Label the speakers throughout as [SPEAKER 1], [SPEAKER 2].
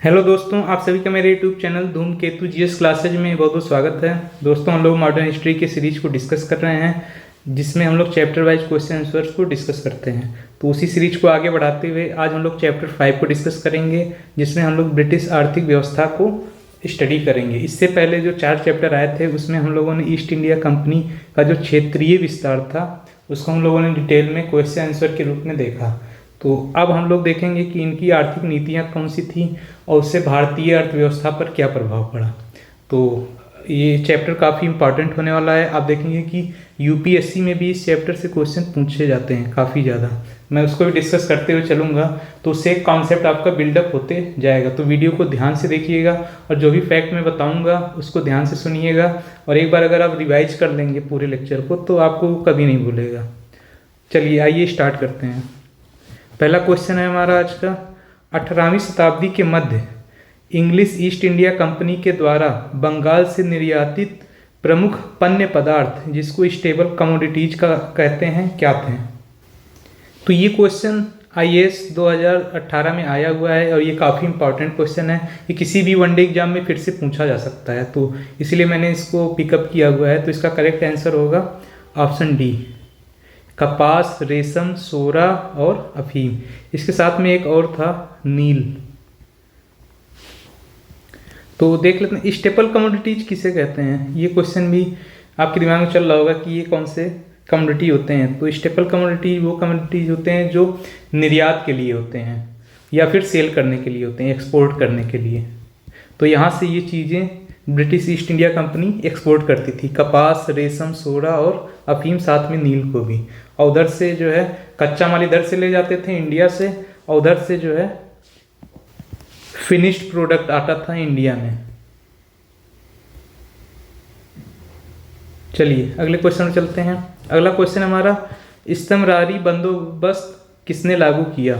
[SPEAKER 1] Hello दोस्तों, आप सभी का मेरे यूट्यूब चैनल धूमकेतु जीएस क्लासेज में बहुत बहुत स्वागत है। दोस्तों, हम लोग मॉडर्न हिस्ट्री के सीरीज को डिस्कस कर रहे हैं जिसमें हम लोग चैप्टर वाइज क्वेश्चन आंसर्स को डिस्कस करते हैं। तो उसी सीरीज को आगे बढ़ाते हुए आज हम लोग चैप्टर 5 को डिस्कस करेंगे जिसमें हम लोग ब्रिटिश आर्थिक व्यवस्था को स्टडी करेंगे। इससे पहले जो 4 चैप्टर आए थे उसमें हम लोगों ने ईस्ट इंडिया कंपनी का जो क्षेत्रीय विस्तार था उसको हम लोगों ने डिटेल में क्वेश्चन आंसर के रूप में देखा। तो अब हम लोग देखेंगे कि इनकी आर्थिक नीतियाँ कौन सी थी और उससे भारतीय अर्थव्यवस्था पर क्या प्रभाव पड़ा। तो ये चैप्टर काफ़ी इंपॉर्टेंट होने वाला है। आप देखेंगे कि यूपीएससी में भी इस चैप्टर से क्वेश्चन पूछे जाते हैं काफ़ी ज़्यादा। मैं उसको भी डिस्कस करते हुए चलूँगा तो उससे एक कॉन्सेप्ट आपका बिल्डअप होते जाएगा। तो वीडियो को ध्यान से देखिएगा और जो भी फैक्ट मैं बताऊँगा उसको ध्यान से सुनिएगा। और एक बार अगर आप रिवाइज कर लेंगे पूरे लेक्चर को तो आपको कभी नहीं भूलेगा। चलिए आइए स्टार्ट करते हैं। पहला क्वेश्चन है हमारा आज का, 18वीं शताब्दी के मध्य इंग्लिश ईस्ट इंडिया कंपनी के द्वारा बंगाल से निर्यातित प्रमुख पण्य पदार्थ जिसको स्टेबल कमोडिटीज का कहते हैं क्या थे। तो ये क्वेश्चन आईएएस 2018 में आया हुआ है और ये काफ़ी इंपॉर्टेंट क्वेश्चन है। ये किसी भी वनडे एग्जाम में फिर से पूछा जा सकता है, तो इसलिए मैंने इसको पिकअप किया हुआ है। तो इसका करेक्ट आंसर होगा ऑप्शन डी, कपास, रेशम, सोरा और अफीम। इसके साथ में एक और था नील। तो देख लेते हैं स्टेपल कमोडिटीज किसे कहते हैं। ये क्वेश्चन भी आपके दिमाग में चल रहा होगा कि ये कौन से कमोडिटी होते हैं। तो स्टेपल कमोडिटी वो कमोडिटीज होते हैं जो निर्यात के लिए होते हैं या फिर सेल करने के लिए होते हैं, एक्सपोर्ट करने के लिए। तो यहाँ से ये चीज़ें British east India company export करती थी, कपास, रेशम, सोरा और अफीम, साथ में नील को भी। और उधर से जो है कच्चा माल इधर से ले जाते थे इंडिया से, और उधर से जो है फिनिश्ड प्रोडक्ट आता था इंडिया में। चलिए अगले क्वेश्चन में चलते हैं। अगला क्वेश्चन हमारा, स्तम्भरारी बंदोबस्त किसने लागू किया।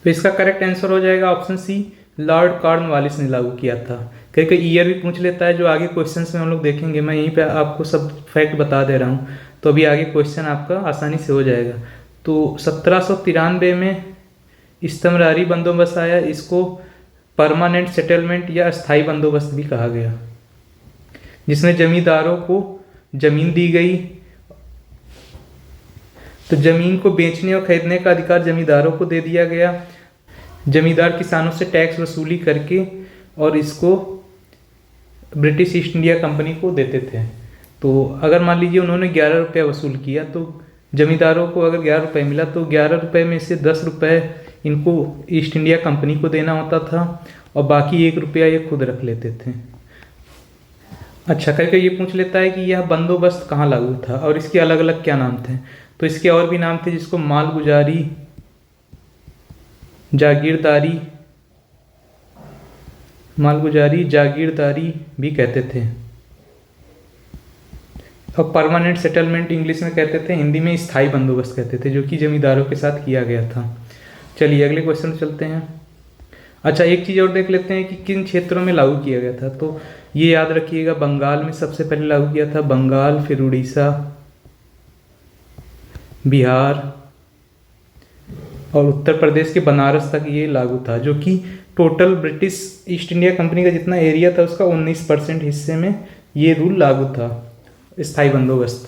[SPEAKER 1] तो इसका करेक्ट आंसर हो जाएगा ऑप्शन सी, लॉर्ड कॉर्नवालिस ने लागू किया था। कई कई ईयर भी पूछ लेता है जो आगे क्वेश्चंस में हम लोग देखेंगे। मैं यहीं पे आपको सब फैक्ट बता दे रहा हूँ तो अभी आगे क्वेश्चन आपका आसानी से हो जाएगा। तो 1793 में स्तम्भरारी बंदोबस्त आया। इसको परमानेंट सेटलमेंट या स्थायी बंदोबस्त भी कहा गया, जिसमें जमींदारों को जमीन दी गई। तो जमीन को बेचने और खरीदने का अधिकार जमींदारों को दे दिया गया। जमींदार किसानों से टैक्स वसूली करके और इसको ब्रिटिश ईस्ट इंडिया कंपनी को देते थे। तो अगर मान लीजिए उन्होंने 11 रुपये वसूल किया तो जमींदारों को अगर 11 रुपये मिला तो 11 रुपये में से 10 रुपये इनको ईस्ट इंडिया कंपनी को देना होता था और बाकी 1 रुपया ये खुद रख लेते थे। अच्छा, करके ये पूछ लेता है कि यह बंदोबस्त कहाँ लागू था और इसके अलग अलग क्या नाम थे। तो इसके और भी नाम थे जिसको मालगुजारी, जागीरदारी भी कहते थे। और परमानेंट सेटलमेंट इंग्लिश में कहते थे, हिंदी में स्थायी बंदोबस्त कहते थे, जो कि जमींदारों के साथ किया गया था। चलिए अगले क्वेश्चन में चलते हैं। अच्छा, एक चीज़ और देख लेते हैं कि किन क्षेत्रों में लागू किया गया था। तो ये याद रखिएगा, बंगाल में सबसे पहले लागू किया था, बंगाल, फिर उड़ीसा, बिहार और उत्तर प्रदेश के बनारस तक ये लागू था, जो कि total British east India company का जितना एरिया था उसका 19% हिस्से में ये रूल लागू था, स्थायी बंदोबस्त।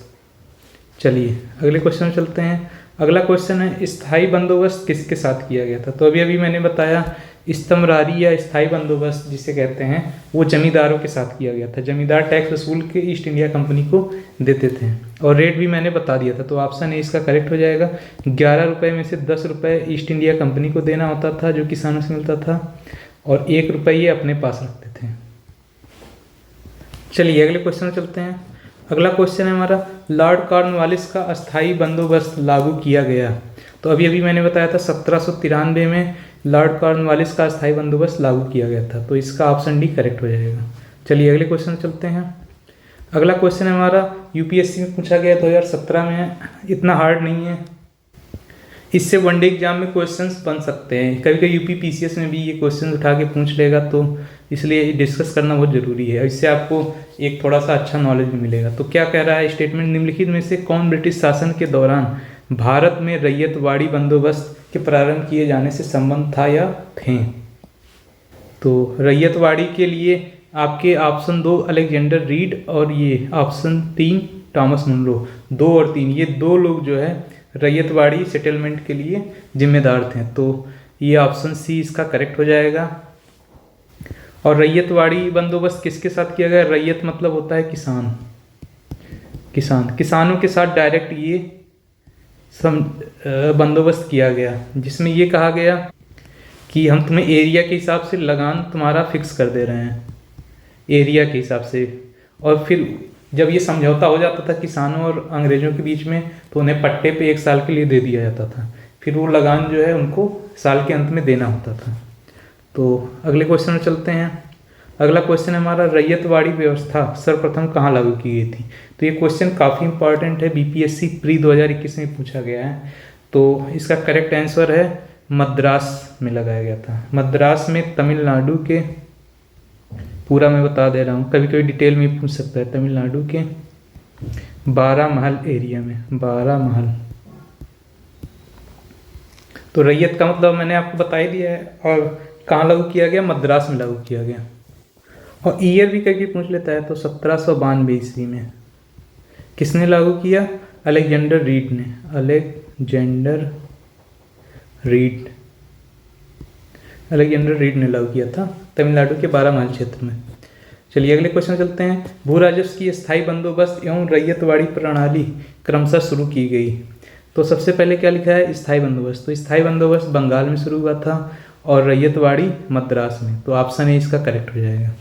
[SPEAKER 1] चलिए अगले क्वेश्चन में चलते हैं। अगला क्वेश्चन है, स्थायी बंदोबस्त किसके साथ किया गया था। तो अभी अभी मैंने बताया स्तम्भरारी या स्थायी बंदोबस्त जिसे कहते हैं वो जमींदारों के साथ किया गया था। जमींदार टैक्स वसूल के ईस्ट इंडिया कंपनी को देते थे और रेट भी मैंने बता दिया था। तो ऑप्शन ए इसका करेक्ट हो जाएगा। 11 रुपये में से 10 रुपये ईस्ट इंडिया कंपनी को देना होता था जो किसानों से मिलता था और 1 रुपये ये अपने पास रखते थे। चलिए अगले क्वेश्चन में चलते हैं। अगला क्वेश्चन है हमारा, लॉर्ड कॉर्नवालिस का अस्थायी बंदोबस्त लागू किया गया। तो अभी अभी मैंने बताया था 1793 में लॉर्ड कॉर्नवालिस का अस्थायी बंदोबस्त लागू किया गया था। तो इसका ऑप्शन डी करेक्ट हो जाएगा। चलिए अगले क्वेश्चन में चलते हैं। अगला क्वेश्चन है हमारा, यूपीएससी में पूछा गया 2017 में है, इतना हार्ड नहीं है। इससे वनडे एग्जाम में क्वेश्चंस बन सकते हैं। कभी कभी यूपी पीसीएस में भी ये क्वेश्चन उठा के पूछ लेगा, तो इसलिए डिस्कस करना बहुत ज़रूरी है। इससे आपको एक थोड़ा सा अच्छा नॉलेज भी मिलेगा। तो क्या कह रहा है स्टेटमेंट, निम्नलिखित में से कौन ब्रिटिश शासन के दौरान भारत में रैयतवाड़ी बंदोबस्त के प्रारंभ किए जाने से संबंध था या थे। तो रैयतवाड़ी के लिए आपके ऑप्शन 2 अलेक्जेंडर रीड और ये ऑप्शन 3 टॉमस मुनरो, 2 और 3 ये 2 लोग जो है रैयतवाड़ी सेटलमेंट के लिए जिम्मेदार थे। तो ये ऑप्शन सी इसका करेक्ट हो जाएगा। और रैयतवाड़ी बंदोबस्त किसके साथ किया गया? रैयत मतलब होता है किसान, किसानों के साथ डायरेक्ट ये बंदोबस्त किया गया, जिसमें ये कहा गया कि हम तुम्हें एरिया के हिसाब से लगान तुम्हारा फिक्स कर दे रहे हैं, एरिया के हिसाब से। और फिर जब ये समझौता हो जाता था किसानों और अंग्रेज़ों के बीच में, तो उन्हें पट्टे पे 1 साल के लिए दे दिया जाता था, फिर वो लगान जो है उनको साल के अंत में देना होता था। तो अगले क्वेश्चन में चलते हैं। अगला क्वेश्चन है हमारा, रैयतवाड़ी व्यवस्था सर्वप्रथम कहाँ लागू की गई थी? तो ये क्वेश्चन काफ़ी इंपॉर्टेंट है, बीपीएससी प्री 2021 में पूछा गया है। तो इसका करेक्ट आंसर है मद्रास में लगाया गया था। मद्रास में तमिलनाडु के, पूरा मैं बता दे रहा हूँ, कभी कभी डिटेल में पूछ सकता है, तमिलनाडु के बारामहल एरिया में, बारामहल। तो रैयत का मतलब मैंने आपको बता ही दिया है। और कहाँ लागू किया गया? मद्रास में लागू किया गया। और ईयर भी कभी पूछ लेता है, तो 1792 ईस्वी में। किसने लागू किया? अलेक्जेंडर रीड ने, अलेक्जेंडर रीड ने लागू किया था तमिलनाडु के बारामहल क्षेत्र में। चलिए अगले क्वेश्चन चलते हैं। भू राजस्व की स्थायी बंदोबस्त एवं रैयतवाड़ी प्रणाली क्रमशः शुरू की गई। तो सबसे पहले क्या लिखा है? स्थायी बंदोबस्त। तो स्थायी बंदोबस्त बंगाल में शुरू हुआ था और रैयतवाड़ी मद्रास में। तो ऑप्शन ए इसका करेक्ट हो जाएगा।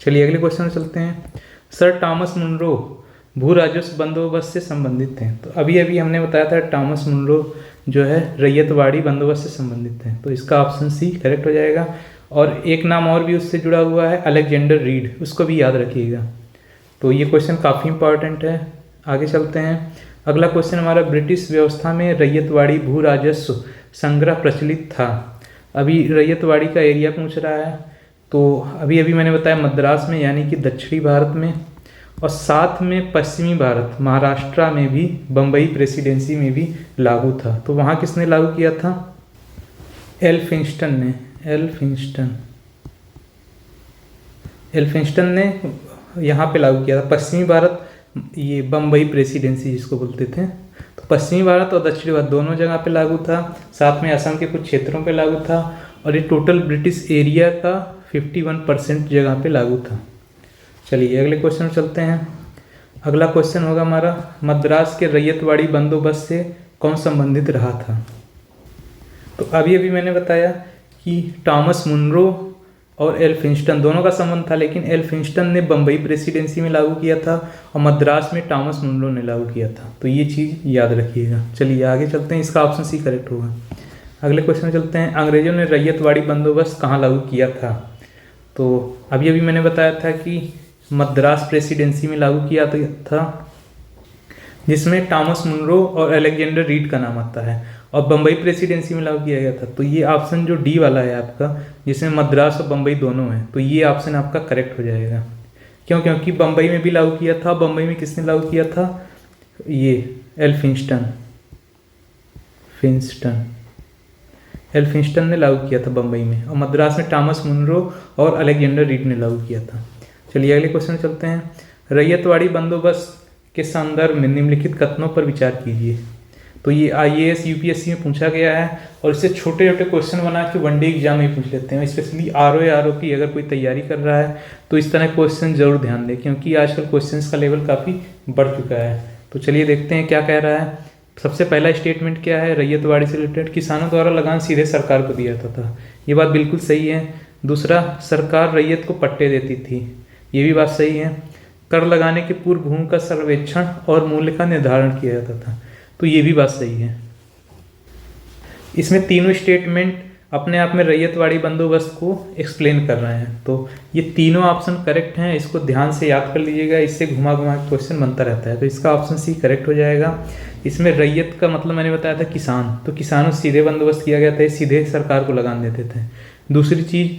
[SPEAKER 1] चलिए अगले क्वेश्चन में चलते हैं। सर टॉमस मुनरो भू राजस्व बंदोबस्त से संबंधित थे। तो अभी अभी हमने बताया था टॉमस मुनरो जो है रैयतवाड़ी बंदोबस्त से संबंधित है, तो इसका ऑप्शन सी करेक्ट हो जाएगा। और एक नाम और भी उससे जुड़ा हुआ है, अलेक्जेंडर रीड, उसको भी याद रखिएगा। तो ये क्वेश्चन काफ़ी इंपॉर्टेंट है। आगे चलते हैं। अगला क्वेश्चन हमारा, ब्रिटिश व्यवस्था में रैयतवाड़ी भू राजस्व संग्रह प्रचलित था। अभी रैयतवाड़ी का एरिया पूछ रहा है, तो अभी अभी मैंने बताया मद्रास में, यानी कि दक्षिणी भारत में, और साथ में पश्चिमी भारत महाराष्ट्र में भी, बम्बई प्रेसिडेंसी में भी लागू था। तो वहाँ किसने लागू किया था? एल्फिंस्टन ने, एल्फिंस्टन ने यहाँ पे लागू किया था। पश्चिमी भारत, ये बम्बई प्रेसिडेंसी जिसको बोलते थे, तो पश्चिमी भारत और दक्षिणी भारत दोनों जगह पे लागू था। साथ में असम के कुछ क्षेत्रों पे लागू था। और ये टोटल ब्रिटिश एरिया का 51% जगह पे लागू था। चलिए अगले क्वेश्चन में चलते हैं। अगला क्वेश्चन होगा हमारा, मद्रास के रैयतवाड़ी बंदोबस्त से कौन संबंधित रहा था? तो अभी अभी मैंने बताया कि टॉमस मुनरो और एल्फिंस्टन दोनों का संबंध था, लेकिन एल्फिंस्टन ने बम्बई प्रेसिडेंसी में लागू किया था और मद्रास में टॉमस मुनरो ने लागू किया था। तो ये चीज़ याद रखिएगा। चलिए आगे चलते हैं, इसका ऑप्शन सी करेक्ट होगा। अगले क्वेश्चन में चलते हैं। अंग्रेजों ने रैयतवाड़ी बंदोबस्त कहाँ लागू किया था? तो अभी अभी मैंने बताया था कि मद्रास प्रेसिडेंसी में लागू किया था, जिसमें टॉमस मुनरो और अलेक्जेंडर रीड का नाम आता है, और बम्बई प्रेसिडेंसी में लागू किया गया था। तो ये ऑप्शन जो डी वाला है आपका, जिसमें मद्रास और बम्बई दोनों हैं, तो ये ऑप्शन आपका करेक्ट हो जाएगा। क्यों? क्योंकि बम्बई में भी लागू किया था। बम्बई में किसने लागू किया था? ये एल्फिंस्टन ने लागू किया था बम्बई में, और मद्रास में टॉमस मुनरो और अलेक्जेंडर रीड ने लागू किया था। चलिए अगले क्वेश्चन में चलते हैं। रैयतवाड़ी बंदोबस्त के संदर्भ में निम्नलिखित कथनों पर विचार कीजिए। तो ये IAS यूपीएससी में पूछा गया है, और इससे छोटे छोटे क्वेश्चन बना के वनडे एग्जाम में पूछ लेते हैं। स्पेशली RO की अगर कोई तैयारी कर रहा है तो इस तरह क्वेश्चन जरूर ध्यान दें, क्योंकि आजकल क्वेश्चंस का लेवल काफ़ी बढ़ चुका है। तो चलिए देखते हैं क्या कह रहा है। सबसे पहला स्टेटमेंट क्या है? रैयतवाड़ी से रिलेटेड, किसानों द्वारा लगान सीधे सरकार को दिया जाता था। ये बात बिल्कुल सही है। दूसरा, सरकार रैयत को पट्टे देती थी, ये भी बात सही है। कर लगाने के पूर्व भूमि का सर्वेक्षण और मूल्य का निर्धारण किया जाता था, तो ये भी बात सही है। इसमें तीनों स्टेटमेंट अपने आप में रैयतवाड़ी बंदोबस्त को एक्सप्लेन कर रहे हैं। तो ये तीनों ऑप्शन करेक्ट हैं, इसको ध्यान से याद कर लीजिएगा, इससे घुमा घुमा के क्वेश्चन बनता रहता है। तो इसका ऑप्शन सी करेक्ट हो जाएगा। इसमें रैयत का मतलब मैंने बताया था किसान, तो किसानों से सीधे बंदोबस्त किया गया था, सीधे सरकार को लगान देते थे। दूसरी चीज़,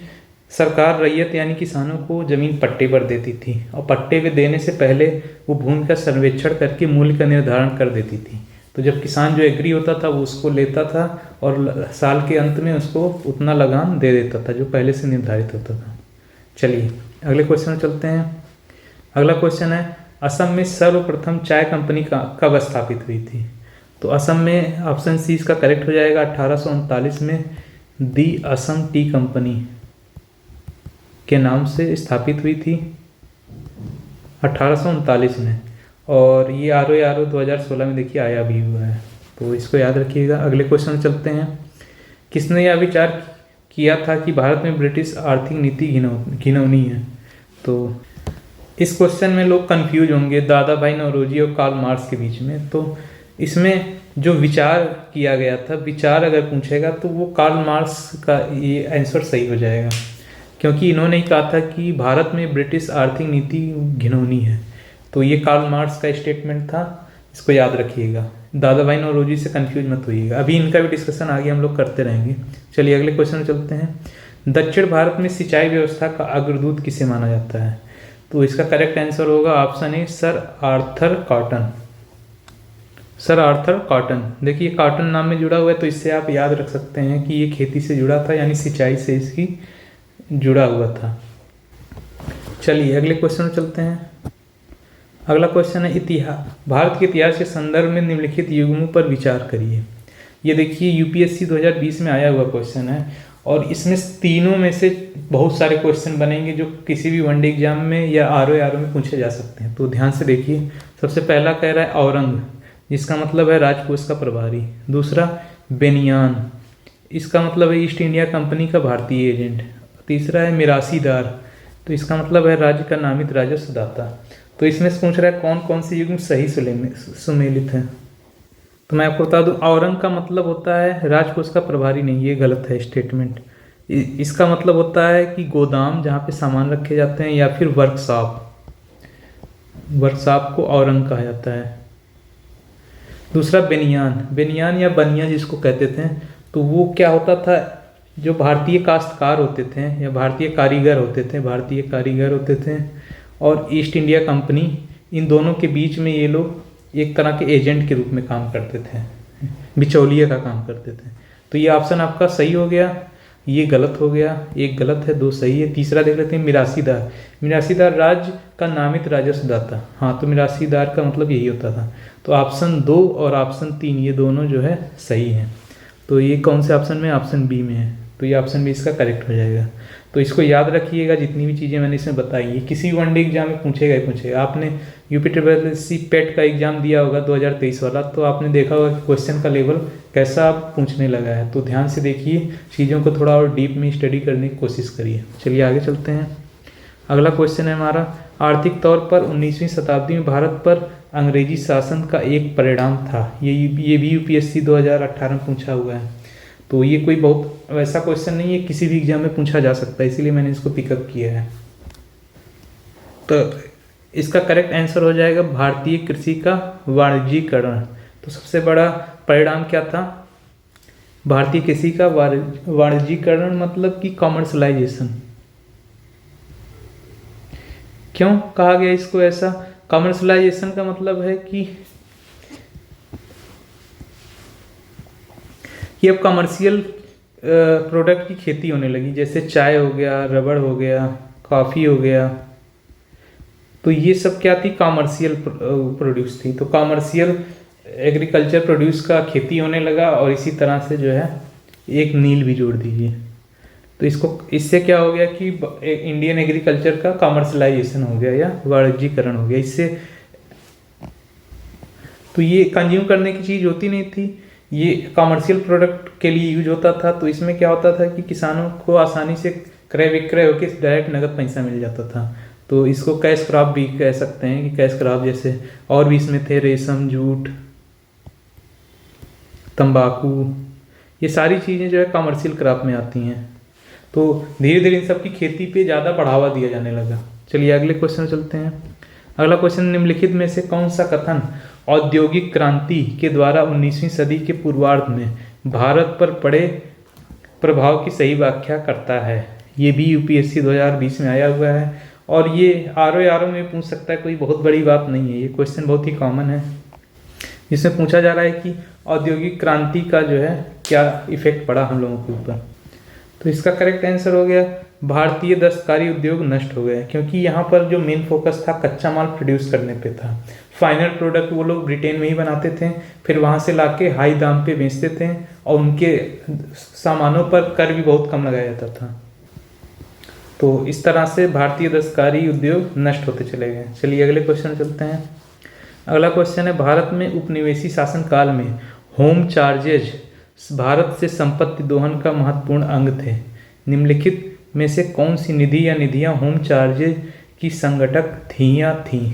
[SPEAKER 1] सरकार रैयत यानी किसानों को ज़मीन पट्टे पर देती थी, और पट्टे पे देने से पहले वो भूमि का सर्वेक्षण करके मूल्य का निर्धारण कर देती थी। तो जब किसान जो एग्री होता था वो उसको लेता था और साल के अंत में उसको उतना लगान दे देता था जो पहले से निर्धारित होता था। चलिए अगले क्वेश्चन में चलते हैं। अगला क्वेश्चन है, असम में सर्वप्रथम चाय कंपनी कब स्थापित हुई थी? तो असम में ऑप्शन सी इसका करेक्ट हो जाएगा, 1839 में दी असम टी कंपनी के नाम से स्थापित हुई थी 1839 में। और ये आर 2016 में देखिए आया भी हुआ है, तो इसको याद रखिएगा। अगले क्वेश्चन में चलते हैं। किसने यह विचार किया था कि भारत में ब्रिटिश आर्थिक नीति घिनौनी है? तो इस क्वेश्चन में लोग कंफ्यूज होंगे दादा भाई नौरोजी और कार्ल मार्क्स के बीच में। तो इसमें जो विचार किया गया था, विचार अगर पूछेगा तो वो कार्ल मार्क्स का ये आंसर सही हो जाएगा, क्योंकि इन्होंने ही कहा था कि भारत में ब्रिटिश आर्थिक नीति घिनौनी है। तो ये कार्ल मार्क्स का स्टेटमेंट था, इसको याद रखिएगा। दादा भाई नौरोजी से कंफ्यूज मत होइएगा, अभी इनका भी डिस्कशन आगे हम लोग करते रहेंगे। चलिए अगले क्वेश्चन में चलते हैं। दक्षिण भारत में सिंचाई व्यवस्था का अग्रदूत किसे माना जाता है? तो इसका करेक्ट आंसर होगा option A, sir Arthur cotton. Sir Arthur cotton, देखिए कॉटन नाम में जुड़ा हुआ है, तो इससे आप याद रख सकते हैं कि ये खेती से जुड़ा था, यानी सिंचाई से इसकी जुड़ा हुआ था। चलिए अगले क्वेश्चन में चलते हैं। अगला क्वेश्चन है, इतिहास, भारत के इतिहास के संदर्भ में निम्नलिखित युग्मों पर विचार करिए। ये देखिए यूपीएससी 2020 में आया हुआ क्वेश्चन है, और इसमें तीनों में से बहुत सारे क्वेश्चन बनेंगे जो किसी भी वनडे एग्जाम में या आरओ में पूछे जा सकते हैं। तो ध्यान से देखिए। सबसे पहला कह रहा है औरंग, जिसका मतलब है राजकोष का प्रभारी। दूसरा बेनियान, इसका मतलब है ईस्ट इंडिया कंपनी का भारतीय एजेंट। तीसरा है मिरासीदार, तो इसका मतलब है राज्य का नामित राजस्व दाता। तो इसमें से पूछ रहा है कौन कौन से युग्म सही सुमेलित हैं। तो मैं आपको बता दूं, औरंग का मतलब होता है राजकोष का प्रभारी नहीं, ये गलत है स्टेटमेंट। इसका मतलब होता है कि गोदाम जहाँ पे सामान रखे जाते हैं, या फिर वर्कशॉप, वर्कशॉप को औरंग कहा जाता है। दूसरा बेनियान, बेनियान या बनिया जिसको कहते थे, तो वो क्या होता था, जो भारतीय काश्तकार होते थे या भारतीय कारीगर होते थे और ईस्ट इंडिया कंपनी, इन दोनों के बीच में ये लोग एक तरह के एजेंट के रूप में काम करते थे, बिचौलिए का काम करते थे। तो ये ऑप्शन आपका सही हो गया, ये गलत हो गया, एक गलत है, दो सही है। तीसरा देख लेते हैं मिरासीदार। मिरासीदार राज्य का नामित राजस्व दाता, हाँ, तो मिरासीदार का मतलब यही होता था। तो ऑप्शन 2 और ऑप्शन 3 ये दोनों जो है सही हैं। तो ये कौन से ऑप्शन में? ऑप्शन बी में है, तो ये ऑप्शन बी इसका करेक्ट हो जाएगा। तो इसको याद रखिएगा, जितनी भी चीज़ें मैंने इसमें बताई है किसी वनडे एग्जाम में पूछेगा ही पूछेगा। आपने यूपी पेट का एग्जाम दिया होगा 2023 वाला, तो आपने देखा होगा कि क्वेश्चन का लेवल कैसा पूछने लगा है। तो ध्यान से देखिए, चीज़ों को थोड़ा और डीप में स्टडी करने की कोशिश करिए। चलिए आगे चलते हैं। अगला क्वेश्चन है हमारा, आर्थिक तौर पर 19वीं शताब्दी में भारत पर अंग्रेजी शासन का एक परिणाम था। ये भी यूपीएससी 2018 में पूछा हुआ है। तो ये कोई बहुत वैसा क्वेश्चन नहीं है, किसी भी एग्जाम में पूछा जा सकता है, इसीलिए मैंने इसको पिकअप किया है। तो इसका करेक्ट आंसर हो जाएगा भारतीय कृषि का वाणिज्यीकरण। तो सबसे बड़ा परिणाम क्या था? भारतीय कृषि का वाणिज्यीकरण, मतलब कि कॉमर्शलाइजेशन। क्यों कहा गया इसको ऐसा? कॉमर्शलाइजेशन का मतलब है कि अब कमर्शियल प्रोडक्ट की खेती होने लगी, जैसे चाय हो गया, रबड़ हो गया, कॉफ़ी हो गया। तो ये सब क्या थी? कॉमर्शियल प्रोड्यूस थी। तो कॉमर्शियल एग्रीकल्चर प्रोड्यूस का खेती होने लगा, और इसी तरह से जो है एक नील भी जोड़ दीजिए। तो इससे क्या हो गया कि इंडियन एग्रीकल्चर का कॉमर्शलाइजेशन हो गया या वाणिज्यीकरण हो गया। इससे तो ये कंज्यूम करने की चीज़ होती नहीं थी, ये कॉमर्शियल प्रोडक्ट के लिए यूज होता था। तो इसमें क्या होता था कि किसानों को आसानी से क्रय विक्रय होकर डायरेक्ट नगद पैसा मिल जाता था। तो इसको कैश क्रॉप भी कह सकते हैं, कि कैश क्रॉप जैसे और भी इसमें थे, रेशम, जूट, तंबाकू, ये सारी चीज़ें जो है कॉमर्शियल क्रॉप में आती हैं। तो धीरे धीरे इन सब की खेती पे ज़्यादा बढ़ावा दिया जाने लगा। चलिए अगले क्वेश्चन चलते हैं। अगला क्वेश्चन, निम्नलिखित में से कौन सा कथन औद्योगिक क्रांति के द्वारा 19वीं सदी के पूर्वार्ध में भारत पर पड़े प्रभाव की सही व्याख्या करता है? ये भी यूपीएससी 2020 में आया हुआ है, और ये आरओ में पूछ सकता है, कोई बहुत बड़ी बात नहीं है, ये क्वेश्चन बहुत ही कॉमन है। जिसमें पूछा जा रहा है कि औद्योगिक क्रांति का जो है क्या इफेक्ट पड़ा हम लोगों के ऊपर। तो इसका करेक्ट आंसर हो गया भारतीय दस्तकारी उद्योग नष्ट हो गए, क्योंकि यहाँ पर जो मेन फोकस था कच्चा माल प्रोड्यूस करने पे था। फाइनल प्रोडक्ट वो लोग ब्रिटेन में ही बनाते थे, फिर वहाँ से लाके हाई दाम पे बेचते थे और उनके सामानों पर कर भी बहुत कम लगाया जाता था। तो इस तरह से भारतीय दस्तकारी उद्योग नष्ट होते चले गए। चलिए अगले क्वेश्चन चलते हैं। अगला क्वेश्चन है, भारत में उपनिवेशी शासन काल में होम चार्जेज भारत से संपत्ति दोहन का महत्वपूर्ण अंग थे। निम्नलिखित में से कौन सी निधि या निधियां होम चार्जेज की संगठक थीं या थीं?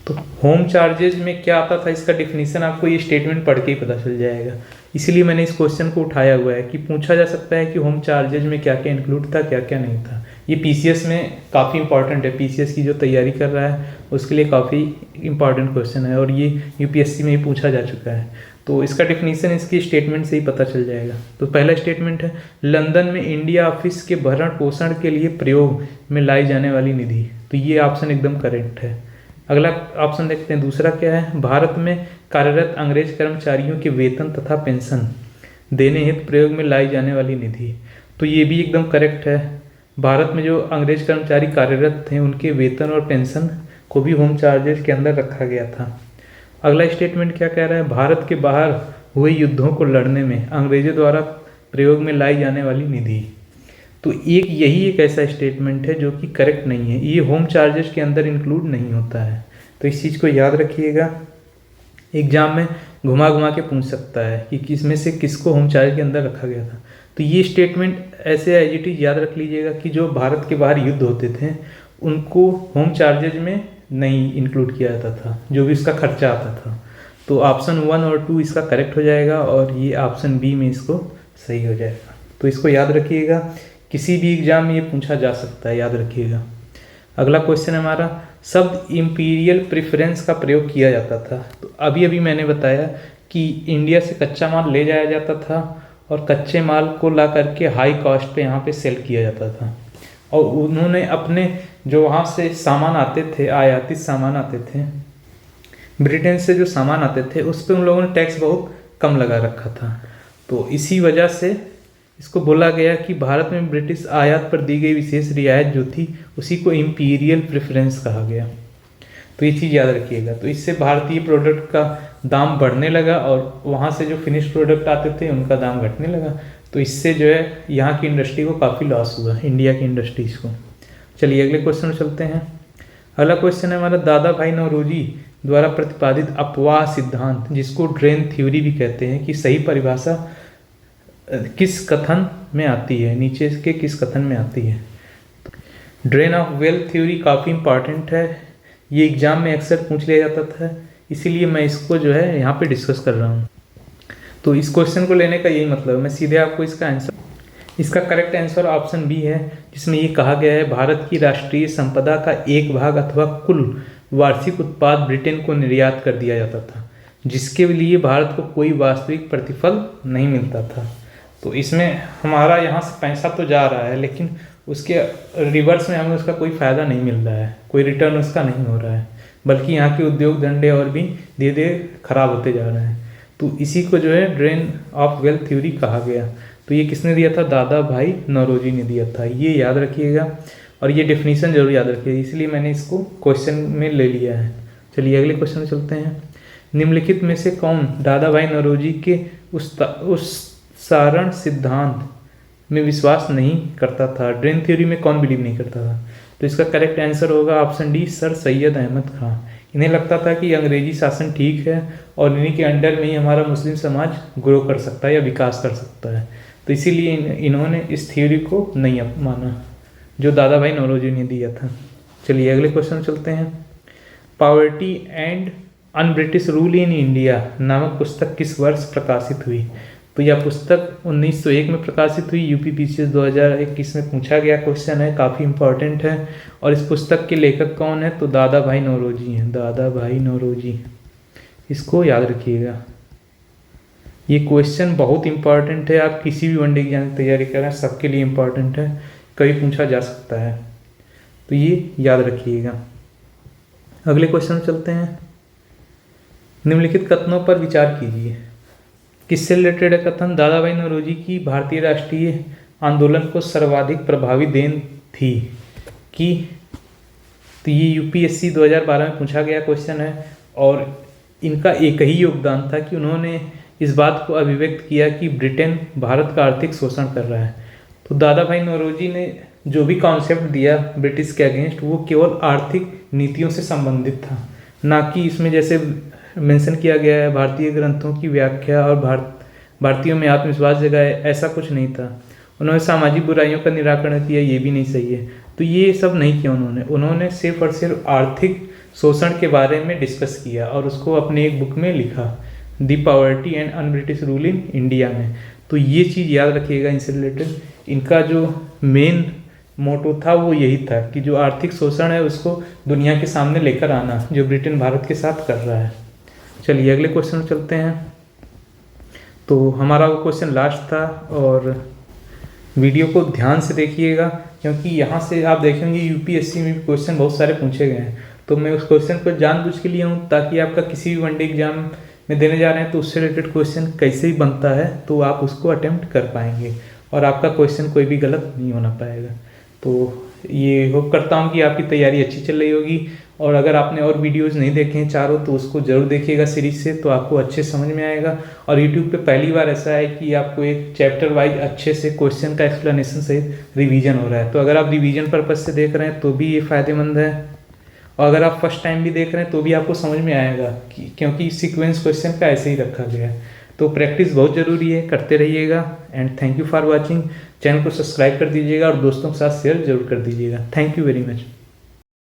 [SPEAKER 1] तो होम चार्जेज में क्या आता था, इसका डिफिनीशन आपको ये स्टेटमेंट पढ़ के ही पता चल जाएगा। इसलिए मैंने इस क्वेश्चन को उठाया हुआ है कि पूछा जा सकता है कि होम चार्जेज में क्या क्या इंक्लूड था, क्या क्या नहीं था। ये पीसीएस में काफ़ी इंपॉर्टेंट है, पीसीएस की जो तैयारी कर रहा है उसके लिए काफ़ी इंपॉर्टेंट क्वेश्चन है और ये यूपीएससी में ही पूछा जा चुका है। तो इसका डिफिनीशन इसकी स्टेटमेंट से ही पता चल जाएगा। तो पहला स्टेटमेंट है, लंदन में इंडिया ऑफिस के भरण पोषण के लिए प्रयोग में लाई जाने वाली निधि। तो ये ऑप्शन एकदम करेक्ट है। अगला ऑप्शन देखते हैं, दूसरा क्या है, भारत में कार्यरत अंग्रेज कर्मचारियों के वेतन तथा पेंशन देने हेतु प्रयोग में लाई जाने वाली निधि। तो ये भी एकदम करेक्ट है। भारत में जो अंग्रेज कर्मचारी कार्यरत थे उनके वेतन और पेंशन को भी होम चार्जेज के अंदर रखा गया था। अगला स्टेटमेंट क्या कह रहा है, भारत के बाहर हुए युद्धों को लड़ने में अंग्रेजों द्वारा प्रयोग में लाई जाने वाली निधि। तो यही एक ऐसा स्टेटमेंट है जो कि करेक्ट नहीं है, ये होम चार्जेस के अंदर इंक्लूड नहीं होता है। तो इस चीज़ को याद रखिएगा, एग्जाम में घुमा घुमा के पूछ सकता है कि किस में से किसको होम चार्ज के अंदर रखा गया था। तो ये स्टेटमेंट ऐसे एज इट इज याद रख लीजिएगा कि जो भारत के बाहर युद्ध होते थे उनको होम चार्जेज में नहीं इंक्लूड किया जाता था, जो भी उसका खर्चा आता था। तो ऑप्शन 1 और 2 इसका करेक्ट हो जाएगा और ये ऑप्शन बी में इसको सही हो जाएगा। तो इसको याद रखिएगा, किसी भी एग्जाम में ये पूछा जा सकता है, याद रखिएगा। अगला क्वेश्चन है हमारा, शब्द इंपीरियल प्रेफरेंस का प्रयोग किया जाता था। तो अभी मैंने बताया कि इंडिया से कच्चा माल ले जाया जाता था और कच्चे माल को ला करके हाई कॉस्ट पे यहाँ पे सेल किया जाता था और उन्होंने अपने जो वहाँ से सामान आते थे, आयातित सामान आते थे, ब्रिटेन से जो सामान आते थे उस पर उन लोगों ने टैक्स बहुत कम लगा रखा था। तो इसी वजह से इसको बोला गया कि भारत में ब्रिटिश आयात पर दी गई विशेष रियायत जो थी उसी को इंपीरियल प्रेफरेंस कहा गया। तो ये चीज़ याद रखिएगा। तो इससे भारतीय प्रोडक्ट का दाम बढ़ने लगा और वहाँ से जो फिनिश प्रोडक्ट आते थे उनका दाम घटने लगा। तो इससे जो है यहाँ की इंडस्ट्री को काफ़ी लॉस हुआ, इंडिया की इंडस्ट्रीज़ को। चलिए अगले क्वेश्चन में चलते हैं। अगला क्वेश्चन है हमारा, दादा भाई नौरोजी द्वारा प्रतिपादित अपवाह सिद्धांत, जिसको ड्रेन थ्योरी भी कहते हैं, कि सही परिभाषा किस कथन में आती है, नीचे के किस कथन में आती है? ड्रेन ऑफ वेल्थ थ्योरी काफ़ी इंपॉर्टेंट है, ये एग्जाम में अक्सर पूछ लिया जाता था, इसीलिए मैं इसको जो है यहाँ पे डिस्कस कर रहा हूँ। तो इस क्वेश्चन को लेने का यही मतलब है, मैं सीधे आपको इसका करेक्ट आंसर ऑप्शन बी है, जिसमें ये कहा गया है भारत की राष्ट्रीय संपदा का एक भाग अथवा कुल वार्षिक उत्पाद ब्रिटेन को निर्यात कर दिया जाता था, जिसके लिए भारत को कोई वास्तविक प्रतिफल नहीं मिलता था। तो इसमें हमारा यहाँ से पैसा तो जा रहा है लेकिन उसके रिवर्स में हमें उसका कोई फ़ायदा नहीं मिल रहा है, कोई रिटर्न उसका नहीं हो रहा है, बल्कि यहाँ के उद्योग धंधे और भी धीरे धीरे खराब होते जा रहे हैं। तो इसी को जो है ड्रेन ऑफ वेल्थ थ्योरी कहा गया। तो ये किसने दिया था? दादा भाई नौरोजी ने दिया था, ये याद रखिएगा और ये डेफिनेशन जरूर याद रखिएगा, इसलिए मैंने इसको क्वेश्चन में ले लिया है। चलिए अगले क्वेश्चन में चलते हैं। निम्नलिखित में से कौन दादा भाई नौरोजी के उस सारण सिद्धांत में विश्वास नहीं करता था? ड्रेन थ्योरी में कौन बिलीव नहीं करता था? तो इसका करेक्ट आंसर होगा option D, sir Syed Ahmad Khan. इन्हें लगता था कि अंग्रेजी शासन ठीक है और इन्हीं के अंडर में ही हमारा मुस्लिम समाज ग्रो कर सकता है या विकास कर सकता है। तो इसीलिए इन्होंने इस थ्योरी को नहीं माना जो दादा भाई नौरोजी ने दिया था। चलिए अगले क्वेश्चन चलते हैं। Poverty and un British rule in India नामक पुस्तक किस वर्ष प्रकाशित हुई? तो यह पुस्तक 1901 में प्रकाशित हुई। यूपी पीसीएस 2021 में पूछा गया क्वेश्चन है, काफ़ी इंपॉर्टेंट है। और इस पुस्तक के लेखक कौन है? तो दादा भाई नौरोजी हैं, दादा भाई नौरोजी, इसको याद रखिएगा। ये क्वेश्चन बहुत इंपॉर्टेंट है, आप किसी भी वनडे एग्जाम की तैयारी कर रहे हैं सबके लिए इंपॉर्टेंट है, कभी पूछा जा सकता है, तो ये याद रखिएगा। अगले क्वेश्चन चलते हैं। निम्नलिखित कथनों पर विचार कीजिए। किससे रिलेटेड है कथन? दादा भाई नौरोजी की भारतीय राष्ट्रीय आंदोलन को सर्वाधिक प्रभावी देन थी कि, तो ये यूपीएससी 2012 में पूछा गया क्वेश्चन है और इनका एक ही योगदान था कि उन्होंने इस बात को अभिव्यक्त किया कि ब्रिटेन भारत का आर्थिक शोषण कर रहा है। तो दादा भाई नौरोजी ने जो भी कॉन्सेप्ट दिया ब्रिटिश के अगेंस्ट, वो केवल आर्थिक नीतियों से संबंधित था, ना कि इसमें जैसे मेंशन किया गया है भारतीय ग्रंथों की व्याख्या और भारतीयों में आत्मविश्वास जगाए, ऐसा कुछ नहीं था। उन्होंने सामाजिक बुराइयों का निराकरण किया, ये भी नहीं सही है। तो ये सब नहीं किया उन्होंने सिर्फ और सिर्फ आर्थिक शोषण के बारे में डिस्कस किया और उसको अपने एक बुक में लिखा, the poverty and un British rule in India में। तो ये चीज़ याद रखिएगा इनसे रिलेटेड। इनका जो मेन मोटो था वो यही था कि जो आर्थिक शोषण है उसको दुनिया के सामने लेकर आना, जो ब्रिटेन भारत के साथ कर रहा है। चलिए अगले क्वेश्चन में चलते हैं। तो हमारा वो क्वेश्चन लास्ट था और वीडियो को ध्यान से देखिएगा क्योंकि यहाँ से आप देखेंगे यूपीएससी में क्वेश्चन बहुत सारे पूछे गए हैं। तो मैं उस क्वेश्चन को जानबूझ के लिए हूँ ताकि आपका किसी भी वनडे एग्जाम में देने जा रहे हैं तो उससे रिलेटेड क्वेश्चन कैसे ही बनता है तो आप उसको अटेम्प्ट कर पाएंगे और आपका क्वेश्चन कोई भी गलत नहीं होना पाएगा। तो ये होप करता हूँ कि आपकी तैयारी अच्छी चल रही होगी और अगर आपने और वीडियोज़ नहीं देखे हैं चारों तो उसको ज़रूर देखिएगा सीरीज से, तो आपको अच्छे समझ में आएगा। और यूट्यूब पे पहली बार ऐसा है कि आपको एक चैप्टर वाइज अच्छे से क्वेश्चन का एक्सप्लेनेशन सहित रिवीजन हो रहा है। तो अगर आप रिवीजन पर्पज़ से देख रहे हैं तो भी ये फ़ायदेमंद है और अगर आप फर्स्ट टाइम भी देख रहे हैं तो भी आपको समझ में आएगा क्योंकि सीक्वेंस क्वेश्चन का ऐसे ही रखा गया है। तो प्रैक्टिस बहुत ज़रूरी है, करते रहिएगा। And thank you for watching. Channel को सब्सक्राइब कर दीजिएगा और दोस्तों के साथ शेयर जरूर कर दीजिएगा। Thank you very much.